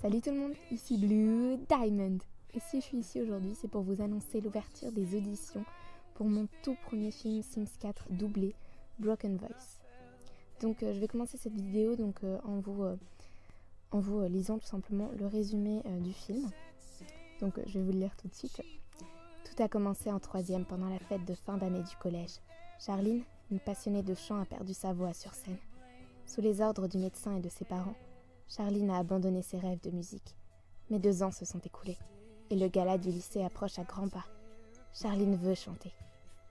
Salut tout le monde, ici Blue Diamond. Et si je suis ici aujourd'hui, c'est pour vous annoncer l'ouverture des auditions pour mon tout premier film Sims 4 doublé, Broken Voice. Donc je vais commencer cette vidéo en vous lisant tout simplement le résumé du film. Donc je vais vous le lire tout de suite. Tout a commencé en 3e pendant la fête de fin d'année du collège. Charline, une passionnée de chant, a perdu sa voix sur scène. Sous les ordres du médecin et de ses parents, Charline a abandonné ses rêves de musique. Mais 2 ans se sont écoulés, et le gala du lycée approche à grands pas. Charline veut chanter,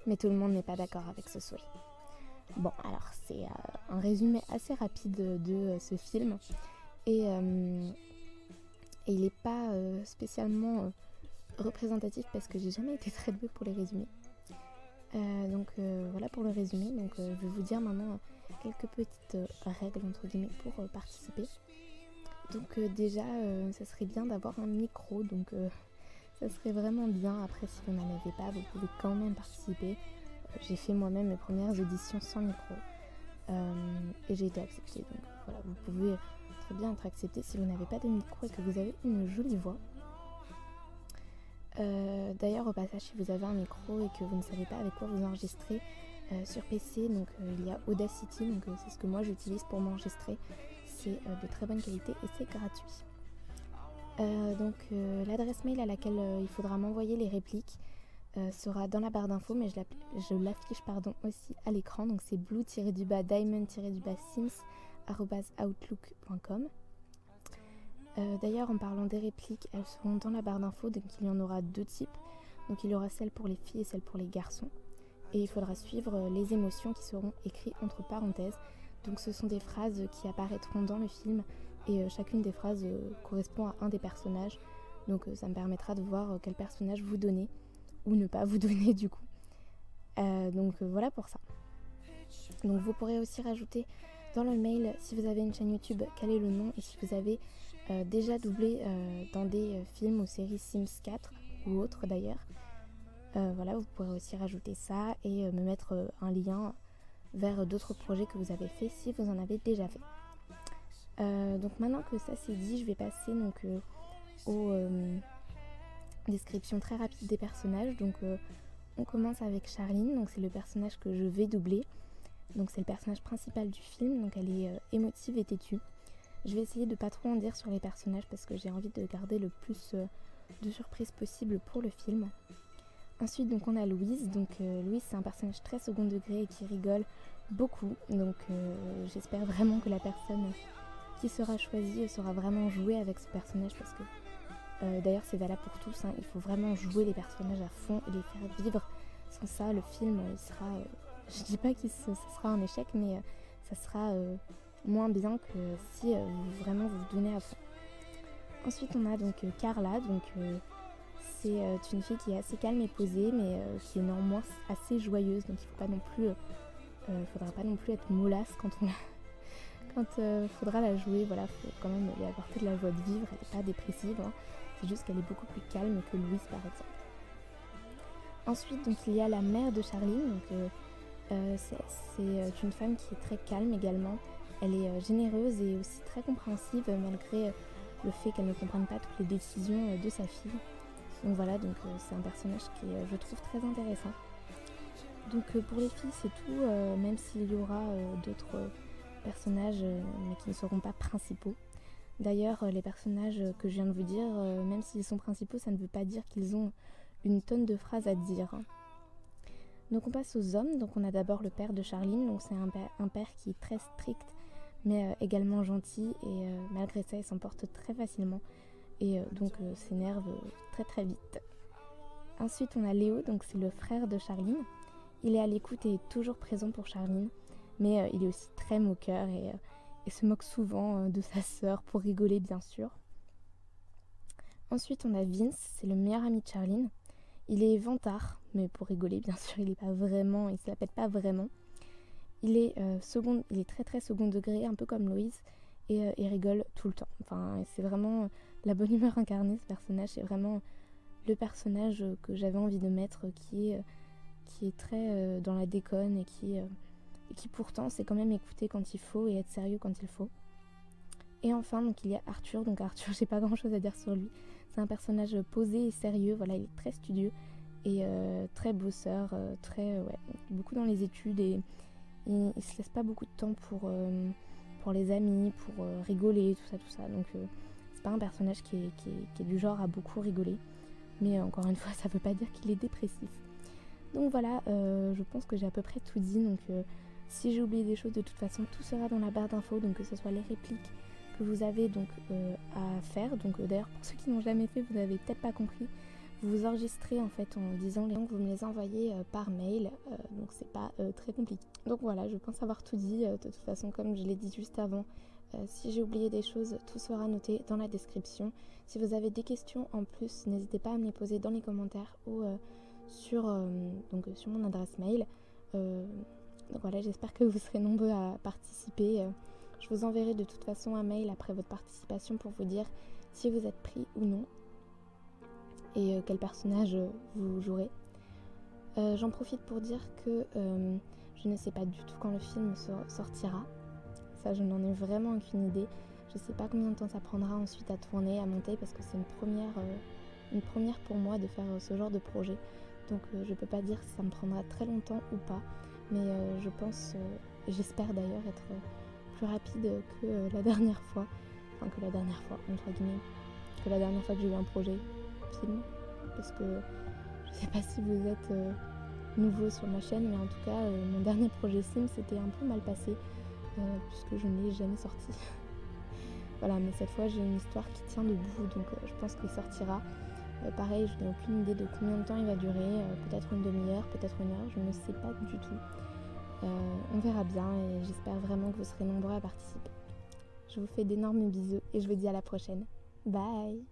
mais tout le monde n'est pas d'accord avec ce souhait. Bon, alors c'est un résumé assez rapide de ce film, et il n'est pas spécialement représentatif parce que j'ai jamais été très douée pour les résumés. Donc voilà pour le résumé. Donc je vais vous dire maintenant quelques petites règles entre guillemets pour participer. Donc déjà ça serait bien d'avoir un micro, donc ça serait vraiment bien. Après si vous n'en avez pas, vous pouvez quand même participer. J'ai fait moi-même mes premières auditions sans micro et j'ai été acceptée. Donc voilà, vous pouvez très bien être accepté si vous n'avez pas de micro et que vous avez une jolie voix. D'ailleurs au passage, si vous avez un micro et que vous ne savez pas avec quoi vous enregistrez sur PC, donc il y a Audacity, donc c'est ce que moi j'utilise pour m'enregistrer. C'est de très bonne qualité et c'est gratuit. Donc l'adresse mail à laquelle il faudra m'envoyer les répliques sera dans la barre d'infos, mais je l'affiche aussi à l'écran. Donc c'est blue-diamond-sims@outlook.com. D'ailleurs, en parlant des répliques, elles seront dans la barre d'infos, donc il y en aura 2 types. Donc il y aura celle pour les filles et celle pour les garçons. Et il faudra suivre les émotions qui seront écrites entre parenthèses. Donc ce sont des phrases qui apparaîtront dans le film et chacune des phrases correspond à un des personnages. Donc ça me permettra de voir quel personnage vous donnez ou ne pas vous donner du coup. Donc voilà pour ça. Donc vous pourrez aussi rajouter dans le mail, si vous avez une chaîne YouTube, quel est le nom et si vous avez déjà doublé dans des films ou séries Sims 4 ou autres d'ailleurs. Voilà, vous pourrez aussi rajouter ça et me mettre un lien vers d'autres projets que vous avez fait si vous en avez déjà fait. Donc maintenant que ça c'est dit, je vais passer donc aux descriptions très rapides des personnages. Donc on commence avec Charline, donc c'est le personnage que je vais doubler. Donc c'est le personnage principal du film, donc elle est émotive et têtue. Je vais essayer de pas trop en dire sur les personnages parce que j'ai envie de garder le plus de surprises possible pour le film. Ensuite donc on a Louise, donc Louise c'est un personnage très second degré et qui rigole beaucoup, donc j'espère vraiment que la personne qui sera choisie saura vraiment jouer avec ce personnage parce que d'ailleurs c'est valable pour tous, hein, il faut vraiment jouer les personnages à fond et les faire vivre, sans ça le film il sera, je dis pas que ce sera un échec mais ça sera moins bien que si vraiment vous vous donnez à fond. Ensuite on a donc Carla, donc c'est une fille qui est assez calme et posée, mais qui est néanmoins assez joyeuse. Donc il faudra pas non plus être mollasse quand faudra la jouer. Voilà, faut quand même lui apporter de la joie de vivre. Elle n'est pas dépressive, hein. C'est juste qu'elle est beaucoup plus calme que Louise par exemple. Ensuite, donc il y a la mère de Charline. Donc c'est une femme qui est très calme également. Elle est généreuse et aussi très compréhensive malgré le fait qu'elle ne comprenne pas toutes les décisions de sa fille. Donc voilà, donc c'est un personnage qui est, je trouve, très intéressant. Donc pour les filles, c'est tout, même s'il y aura d'autres personnages, mais qui ne seront pas principaux. D'ailleurs, les personnages que je viens de vous dire, même s'ils sont principaux, ça ne veut pas dire qu'ils ont une tonne de phrases à dire. Donc on passe aux hommes. Donc on a d'abord le père de Charline. Donc c'est un père qui est très strict, mais également gentil, et malgré ça, il s'en porte très facilement. Et donc s'énerve très très vite. Ensuite on a Léo, donc c'est le frère de Charline. Il est à l'écoute et toujours présent pour Charline, mais il est aussi très moqueur et se moque souvent de sa sœur pour rigoler bien sûr. Ensuite on a Vince, c'est le meilleur ami de Charline. Il est vantard, mais pour rigoler bien sûr, il se la pète pas vraiment. Il est très très second degré, un peu comme Louise, et il rigole tout le temps. Enfin, c'est vraiment la bonne humeur incarnée, ce personnage. C'est vraiment le personnage que j'avais envie de mettre, qui est très dans la déconne et qui pourtant sait quand même écouter quand il faut et être sérieux quand il faut. Et enfin, donc, il y a Arthur. Donc Arthur, j'ai pas grand chose à dire sur lui. C'est un personnage posé et sérieux, voilà, il est très studieux et très bosseur, beaucoup dans les études et il se laisse pas beaucoup de temps pour les amis, pour rigoler, tout ça. Donc c'est pas un personnage qui est du genre à beaucoup rigoler. Mais encore une fois, ça veut pas dire qu'il est dépressif. Donc voilà, je pense que j'ai à peu près tout dit. Donc si j'ai oublié des choses, de toute façon, tout sera dans la barre d'infos. Donc que ce soit les répliques que vous avez donc à faire. Donc d'ailleurs, pour ceux qui n'ont jamais fait, vous n'avez peut-être pas compris. Vous vous enregistrez en fait en disant les noms, vous me les envoyez par mail. Donc c'est pas très compliqué. Donc voilà, je pense avoir tout dit. De toute façon, comme je l'ai dit juste avant, si j'ai oublié des choses, tout sera noté dans la description. Si vous avez des questions en plus, n'hésitez pas à me les poser dans les commentaires ou sur mon adresse mail. Donc voilà, j'espère que vous serez nombreux à participer. Je vous enverrai de toute façon un mail après votre participation pour vous dire si vous êtes pris ou non et quel personnage vous jouerez. J'en profite pour dire que je ne sais pas du tout quand le film sortira. Ça, je n'en ai vraiment aucune idée. Je ne sais pas combien de temps ça prendra ensuite à tourner, à monter, parce que c'est une première pour moi de faire ce genre de projet. Donc je ne peux pas dire si ça me prendra très longtemps ou pas. Mais je pense, j'espère d'ailleurs être plus rapide que la dernière fois. Enfin, que la dernière fois, entre guillemets. Que la dernière fois que j'ai eu un projet film. Parce que je sais pas si vous êtes nouveau sur ma chaîne, mais en tout cas, mon dernier projet sim s'était un peu mal passé. Puisque je ne l'ai jamais sorti. Voilà, mais cette fois j'ai une histoire qui tient debout, donc je pense qu'il sortira. Pareil, je n'ai aucune idée de combien de temps il va durer, peut-être une demi-heure, peut-être une heure, je ne sais pas du tout. On verra bien et j'espère vraiment que vous serez nombreux à participer. Je vous fais d'énormes bisous et je vous dis à la prochaine. Bye!